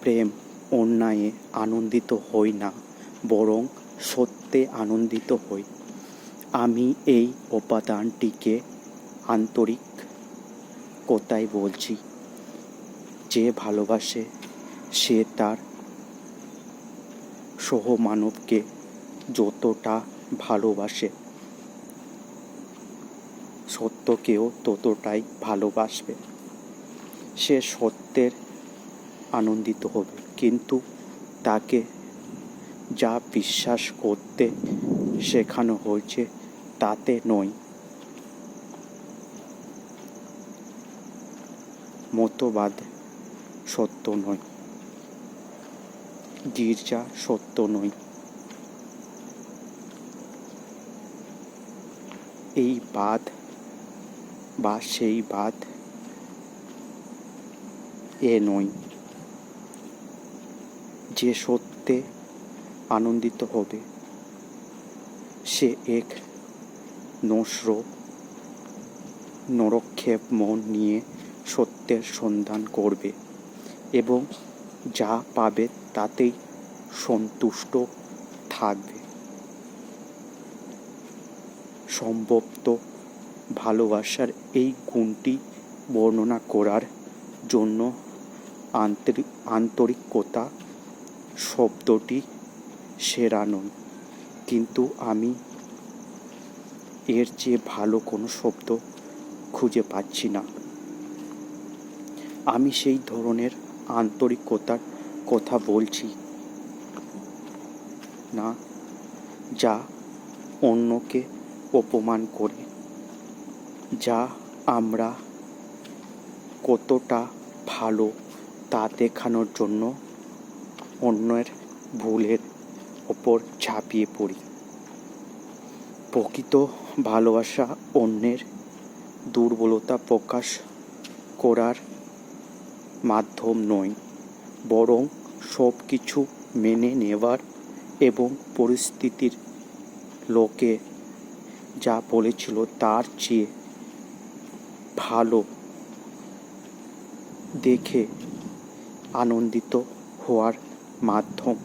প্রেম অন্যায়ে আনন্দিত হই না, বরং সত্যে আনন্দিত হই। আমি এই উপাদানটিকে আন্তরিকতায় বলছি। যে ভালোবাসে সে তার সহমানবকে যতটা ভালোবাসে, সত্যকেও ততটাই ভালোবাসবে। সে সত্যের আনন্দিত হবে, কিন্তু তাকে যা বিশ্বাস করতে শেখানো হয়েছে তাতে নয়। মতবাদ সত্য নয়, গির্জা সত্য নয়। এই বাদ বা সেই বাদ এ নয়। যে সত্যে আনন্দিত হবে সে এক নশ্র নরক্ষেপ মন নিয়ে সত্যের সন্ধান করবে এবং যা পাবে তাতেই সন্তুষ্ট থাকবে। সম্ভবত ভালোবাসার এই গুণটি বর্ণনা করার জন্য আন্তরিকতা শব্দটি সেরা নয়, কিন্তু আমি এর চেয়ে ভালো কোনো শব্দ খুঁজে পাচ্ছি না। আমি সেই ধরনের আন্তরিকতার কথা বলছি না যা অন্যকে অপমান করে, যা আমরা কতটা ভালো তা দেখানোর জন্য অন্যের ভুলের ওপর ঝাঁপিয়ে পড়ি। প্রকৃত ভালোবাসা অন্যের দুর্বলতা প্রকাশ করার মাধ্যম নয়, বরং সব কিছু মেনে নেওয়ার এবং পরিস্থিতির লোকে যা বলেছিল তার চেয়ে ভালো দেখে আনন্দিত হওয়ার মাধ্যম।